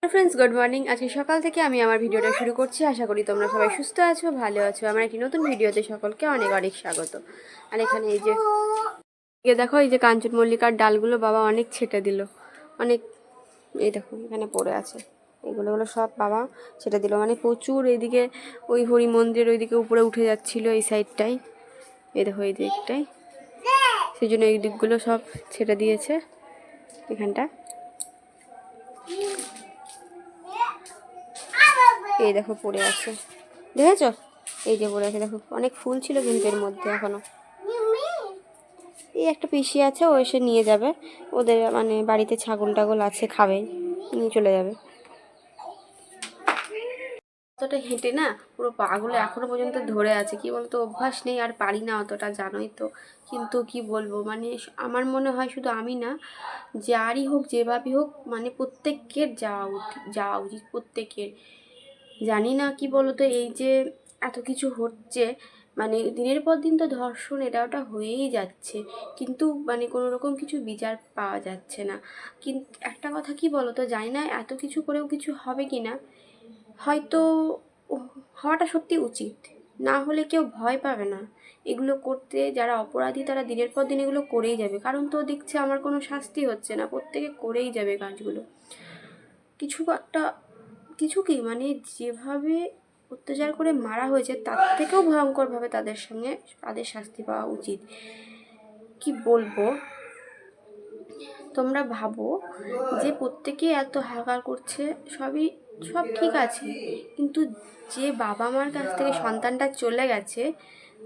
Friends, good morning. আজকে সকাল থেকে আমি আমার ভিডিওটা শুরু করছি। আশা করি তোমরা সবাই সুস্থ আছো, ভালো আছো। আমার একটি নতুন ভিডিওতে সকলকে অনেক অনেক স্বাগত। আর এখানে এই যে দেখো, এই যে কাঞ্চন মল্লিকার ডালগুলো বাবা অনেক ছেটে দিল, অনেক। এই দেখো এখানে পড়ে আছে, এগুলো সব বাবা ছেটে দিল, মানে প্রচুর। এইদিকে ওই হরি মন্দিরের ওইদিকে উপরে উঠে যাচ্ছিলো এই সাইডটাই, এই দেখো এই দিকটাই, সেই জন্য এই দিকগুলো সব ছেটে দিয়েছে এখানটা। এই দেখো পড়ে আছে, দেখেছো? এই যে পড়ে আছে, দেখো অনেক ফুল ছিল কিন্তু এর মধ্যে এখনো। এই একটা পিসি আছে, ও এসে নিয়ে যাবে। ওদের মানে বাড়িতে ছাগল টাগল আছে, খাবে, নিয়ে চলে যাবে। অতটা হেঁটে না পুরো পাগুলো এখনো পর্যন্ত ধরে আছে। কি বলতো, অভ্যাস নেই আর পারি না অতটা, জানোই তো। কিন্তু কি বলবো, মানে আমার মনে হয় শুধু আমি না, যারই হোক যেভাবেই হোক, মানে প্রত্যেকের যাওয়া উচিত প্রত্যেকের। জানি না কি বলতো, এই যে এত কিছু হচ্ছে, মানে দিনের পর দিন তো ধর্ষণ এটা ওটা হয়েই যাচ্ছে, কিন্তু মানে কোনো রকম কিছু বিচার পাওয়া যাচ্ছে না। কিন্তু একটা কথা কি বলতো, জানি না এত কিছু করেও কিছু হবে কি না। হয়তো হওয়াটা সত্যি উচিত, না হলে কেউ ভয় পাবে না এগুলো করতে। যারা অপরাধী তারা দিনের পর দিন এগুলো করেই যাবে, কারণ তো দেখছে আমার কোনো শাস্তি হচ্ছে না, প্রত্যেকে করেই যাবে কাজগুলো। কিছু কি মানে যেভাবে অত্যাচার করে মারা হয়েছে তার থেকেও ভয়ঙ্করভাবে তাদের শাস্তি পাওয়া উচিত। কি বলবো, তোমরা ভাবো যে প্রত্যেকে এত হাহাকার করছে, সব ঠিক আছে, কিন্তু যে বাবা মার কাছ থেকে সন্তানটা চলে গেছে,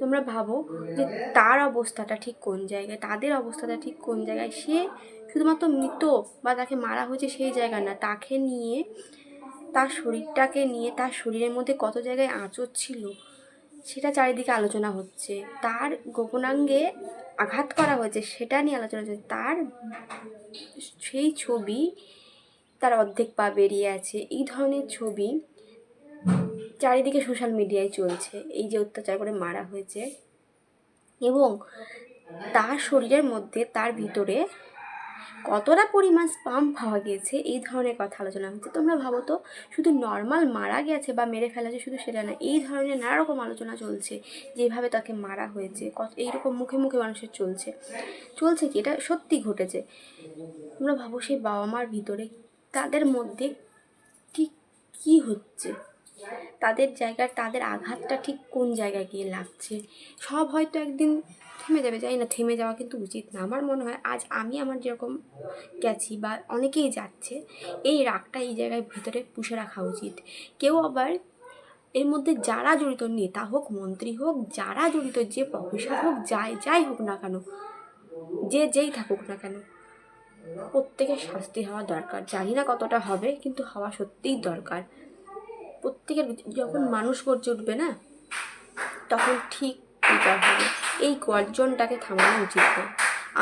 তোমরা ভাবো যে তার অবস্থাটা ঠিক কোন জায়গায়, তাদের অবস্থাটা ঠিক কোন জায়গায়। সে শুধুমাত্র মৃত বা তাকে মারা হয়েছে সেই জায়গা না, তাকে নিয়ে, তার শরীরটাকে নিয়ে, তার শরীরের মধ্যে কত জায়গায় আঁচড় ছিল সেটা চারিদিকে আলোচনা হচ্ছে। তার গোপনাঙ্গে আঘাত করা হয়েছে সেটা নিয়ে আলোচনা হচ্ছে। তার সেই ছবি, তার অর্ধেক পা বেরিয়ে আছে, এই ধরনের ছবি চারিদিকে সোশ্যাল মিডিয়ায় চলছে। এই যে অত্যাচার করে মারা হয়েছে, এবং তার শরীরের মধ্যে, তার ভিতরে কতটা পরিমাণ স্পাম পাওয়া গিয়েছে, এই ধরনের কথা আলোচনা হচ্ছে। তোমরা ভাবো তো, শুধু নর্মাল মারা গেছে বা মেরে ফেলেছে শুধু সেটা না, এই ধরনের নানা রকম আলোচনা চলছে, যেভাবে তাকে মারা হয়েছে এইরকম মুখে মুখে মানুষের চলছে কি এটা সত্যি ঘটেছে। তোমরা ভাবো সেই বাবা মার ভিতরে, তাদের মধ্যে ঠিক কী হচ্ছে, তাদের জায়গার, তাদের আঘাতটা ঠিক কোন জায়গায় গিয়ে লাগছে। সব হয়তো একদিন থেমে যাবে, জানি না, থেমে যাওয়া কিন্তু উচিত না। আমার মনে হয় আজ আমি আমার যেরকম গেছি বা অনেকেই যাচ্ছে, এই রাগটা এই জায়গায় ভিতরে পুষে রাখা উচিত। কেউ আবার এর মধ্যে যারা জড়িত, নেতা হোক, মন্ত্রী হোক, যারা জড়িত, যে প্রফেসর হোক, যাই হোক না কেন, যেই থাকুক না কেন, প্রত্যেকের শাস্তি হওয়া দরকার। জানি না কতটা হবে, কিন্তু হওয়া সত্যিই দরকার। প্রত্যেকের যখন মানুষ গর্জে উঠবে না, তখন ঠিক বিচার হবে। এই গর্জনটাকে থামানো উচিত না,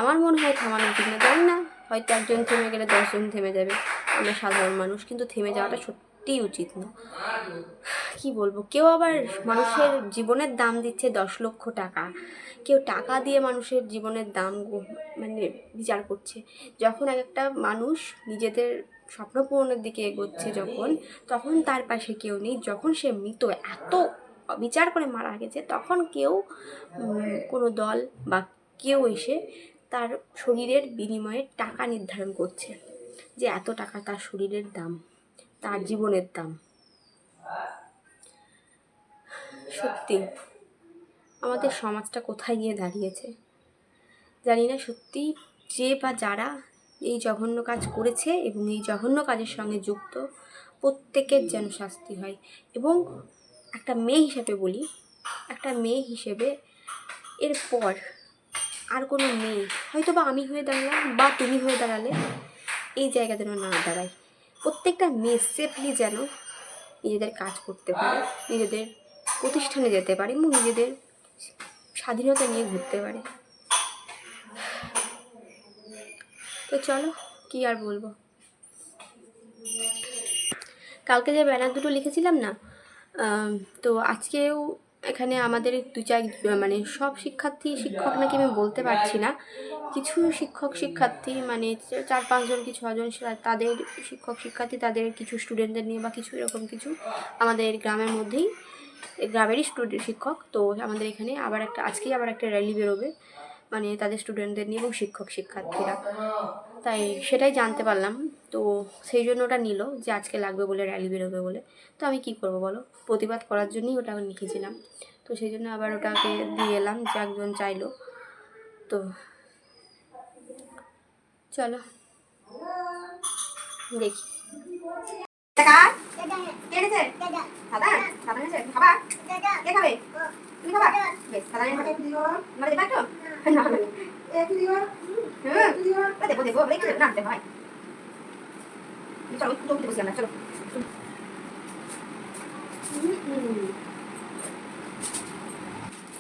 আমার মনে হয় থামানো উচিত না। জানি না, হয়তো একজন থেমে গেলে 10জন থেমে যাবে, আমরা সাধারণ মানুষ, কিন্তু থেমে যাওয়াটা সত্যিই উচিত না। কি বলবো, কেউ আবার মানুষের জীবনের দাম দিচ্ছে 10 লক্ষ টাকা, কেউ টাকা দিয়ে মানুষের জীবনের দাম মানে বিচার করছে। যখন একটা মানুষ নিজেদের স্বপ্ন পূরণের দিকে এগোচ্ছে, তখন তার পাশে কেউ নেই, যখন সে মৃত, এত বিচার করে মারা গেছে, তখন কেউ, কোনো দল বা কেউ এসে তার শরীরের বিনিময়ে টাকা নির্ধারণ করছে, যে এত টাকা তার শরীরের দাম, তার জীবনের দাম। সত্যি আমাদের সমাজটা কোথায় গিয়ে দাঁড়িয়েছে জানি না। সত্যি যে বা যারা এই জঘন্য কাজ করেছে এবং এই জঘন্য কাজের সঙ্গে যুক্ত, প্রত্যেকের যেন শাস্তি হয়। এবং একটা মেয়ে হিসেবে বলি, একটা মেয়ে হিসেবে এরপর আর কোনো মেয়ে, হয়তো বা আমি হয়ে দাঁড়ালাম বা তুমি হয়ে দাঁড়ালে, এই জায়গা যেন না দাঁড়ায়। প্রত্যেকটা মেয়ে সেফলি যেন নিজেদের কাজ করতে পারে, নিজেদের প্রতিষ্ঠানে যেতে পারে এবং নিজেদের স্বাধীনতা নিয়ে ঘুরতে পারে। তো চলো, কি আর বলবো। কালকে যে ব্যানার দুটো লিখেছিলাম না, তো আজকেও এখানে আমাদের 2-4 মানে সব শিক্ষক নাকি আমি বলতে পারছি না, কিছু শিক্ষক শিক্ষার্থী মানে 4-5 জন কি 6 জন তাদের শিক্ষক শিক্ষার্থী তাদের কিছু স্টুডেন্টদের নিয়ে বা কিছু এরকম কিছু আমাদের গ্রামের মধ্যেই, গ্রামেরই শিক্ষক। তো আমাদের এখানে আজকেই আবার একটা র্যালি বেরোবে, মানে তাদের স্টুডেন্টদের নিয়ে এবং শিক্ষক শিক্ষার্থীরা, তাই সেটাই জানতে পারলাম। তো সেই জন্য ওটা নিল যে আজকে লাগবে বলে, র্যালি বেরোবে বলে। তো আমি কি করব বলো, প্রতিবাদ করার জন্যই ওটা লিখেছিলাম। তো সেই জন্য আবার ওটাকে দিয়ে এলাম যে একজন চাইলো। তো চলো দেখি।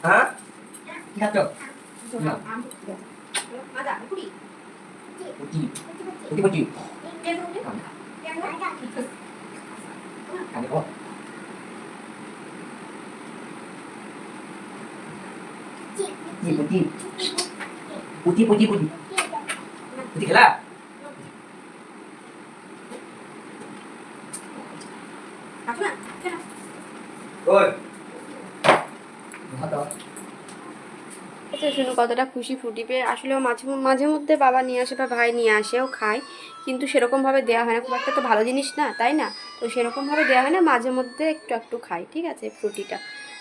হ্যাঁ কি খাচ্ছ? পুটি পুটি পুটি খাবে কো? পুটি পুটি পুটি পুটি পুটি খেলা ওই ভাত আচ্ছা শুনো, কতটা খুশি ফুটি পেয়ে। আসলেও মাঝে মাঝে মধ্যে বাবা নিয়ে আসে বা ভাই নিয়ে আসেও খায়, কিন্তু সেরকমভাবে দেওয়া হয় না, খুব একটা তো ভালো জিনিস না, তাই না? তো সেরকমভাবে দেওয়া হয় না, মাঝে মধ্যে একটু একটু খাই, ঠিক আছে, ফ্রুটিটা।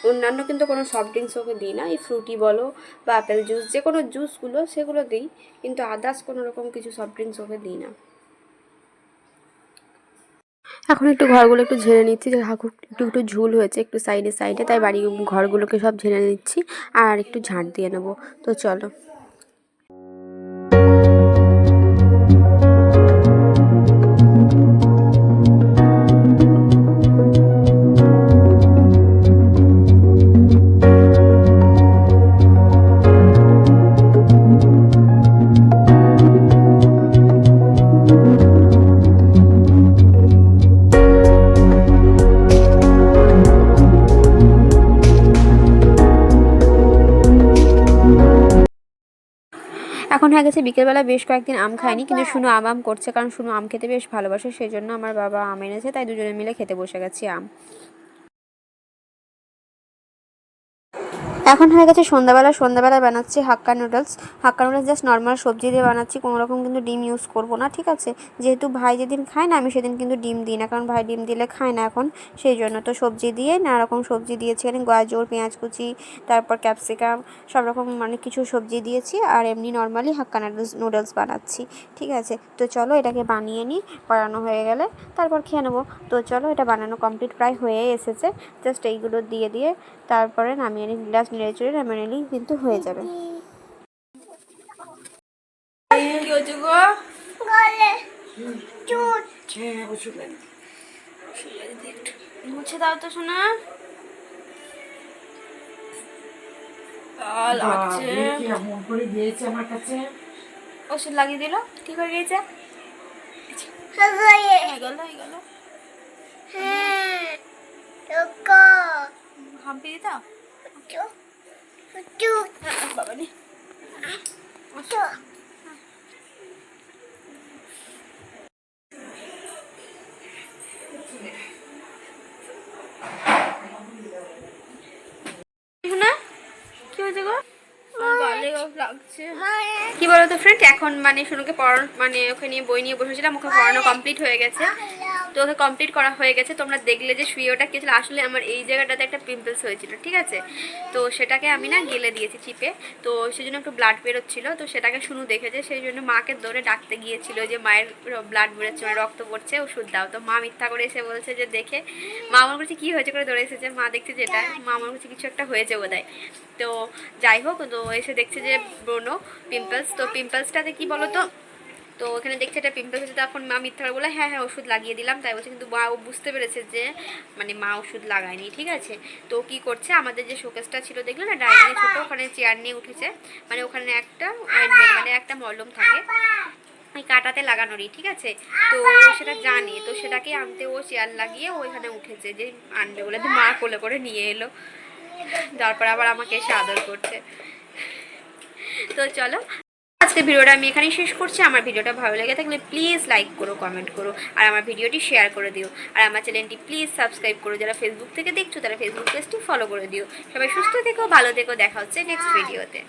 অন্যান্য কিন্তু কোনো সফট ড্রিঙ্কস ওকে দিই না, এই ফ্রুটি বলো বা আপেল জুস, যে কোনো জুসগুলো সেগুলো দিই, কিন্তু আদার্স কোনো রকম কিছু সফট ড্রিঙ্কস ওকে দিই না। এখন একটু ঘরগুলো একটু ঝেড়ে নিচ্ছি, যে একটু একটু ঝুল হয়েছে একটু সাইডে সাইডে, তাই বাড়ি ঘরগুলোকে সব ঝেড়ে নিচ্ছি আর একটু ঝাঁট দিয়ে নেবো। তো চলো। এখন হয়ে গেছে বিকেলবেলা, বেশ কয়েকদিন আম খায়নি, কিন্তু শুনু আম করছে, কারণ শুনু আম খেতে বেশ ভালোবাসে, সেই জন্য আমার বাবা আম এনেছে, তাই দুজনে মিলে খেতে বসে গেছি আম। এখন হয়ে গেছে সন্ধ্যাবেলায় বানাচ্ছি হাক্কা নুডলস জাস্ট নর্মাল সবজি দিয়ে বানাচ্ছি, কোনো রকম কিন্তু ডিম ইউজ করবো না, ঠিক আছে। যেহেতু ভাই যেদিন খায় না, আমি সেদিন কিন্তু ডিম দিই না, কারণ ভাই ডিম দিলে খায় না এখন, সেই জন্য। তো সবজি দিয়ে নানা রকম সবজি দিয়েছি, এখানে গাজর, পেঁয়াজ কুচি, তারপর ক্যাপসিকাম, সব রকম মানে কিছু সবজি দিয়েছি, আর এমনি নর্মালি হাক্কা নুডলস বানাচ্ছি, ঠিক আছে। তো চলো এটাকে বানিয়ে নিই, বানানো হয়ে গেলে তারপর খেয়ে নেবো। তো চলো, এটা বানানো কমপ্লিট প্রায় হয়ে এসেছে, জাস্ট এইগুলো দিয়ে দিয়ে তারপরে নামিয়ে নিই, গ্লাস নেড়ে চড়ে নামিয়ে নিলেই কিন্তু হয়ে যাবে। কি হচ্ছে গো? মুছে দাও তো শোনা, লাগছে। ওষুধ লাগিয়ে দিল, ঠিক হয়ে গিয়েছে। হাম্পি দিতা বাবা নে। কি হয়েছে গো? লাগছে। কি বলতো ফ্রেন্ড, এখন মানে শুনুকে পড়ানো, মানে ওকে নিয়ে বই নিয়ে বসেছিলাম, ওকে পড়ানো কমপ্লিট হয়ে গেছে। তো ওকে কমপ্লিট করা হয়ে গেছে, তোমরা দেখলে যে শুয়ে ওটা কে ছিল, আসলে আমার এই জায়গাটাতে একটা পিম্পলস হয়েছিল, ঠিক আছে। তো সেটাকে আমি না গেলে দিয়েছি চিপে, তো সেই জন্য একটু ব্লাড বেরোচ্ছিল, তো সেটাকে শুনু দেখেছে, সেই জন্য মাকে ধরে ডাকতে গিয়েছিল যে মায়ের ব্লাড বেরোচ্ছে, মানে রক্ত পড়ছে, ওষুধ দাও। তো মা মিথ্যা করে এসে বলছে যে দেখে, মা আমার কাছে কী হয়েছে করে ধরে এসেছে, মা দেখছে যেটা, মা আমার কাছে কিছু একটা হয়েছে বোধহয়। তো যাই হোক, তো এসে দেখছে যে ব্রণ পিম্পলস, তো পিম্পলসটাতে কী বলো তো, তো ওখানে দেখছে এটা পিম্পলস হচ্ছে, তখন মা মিথ্যা করে বলে হ্যাঁ হ্যাঁ ওষুধ লাগিয়ে দিলাম তাই বলছে, কিন্তু মা ও বুঝতে পেরেছে যে মানে মা ওষুধ লাগায়নি, ঠিক আছে। তো কি করছে, আমাদের যে শোকেসটা ছিল দেখলো না ডাইনিংয়ে ছোটো, ওখানে চেয়ার নিয়ে উঠেছে, মানে ওখানে একটা মানে একটা মলম থাকে ওই কাটাতে লাগানোরই, ঠিক আছে। তো সেটা জানে, তো সেটাকে আনতে ও চেয়ার লাগিয়ে ওইখানে উঠেছে যে আনবে বলে, তো মা কোলে করে নিয়ে এলো, তারপর আবার আমাকে এসে আদর করছে। তো চলো আজকে ভিডিওটা আমি এখানেই শেষ করছি। আমার ভিডিওটা ভালো লেগে থাকলে প্লিজ লাইক করো, কমেন্ট করো, আর আমার ভিডিওটি শেয়ার করে দিও। আর আমার চ্যানেলটি প্লিজ সাবস্ক্রাইব করো। যারা ফেসবুক থেকে দেখছো তারা ফেসবুক পেজটি ফলো করে দিও। সবাই সুস্থ থেকো, ভালো থেকো, দেখা হচ্ছে নেক্সট ভিডিওতে।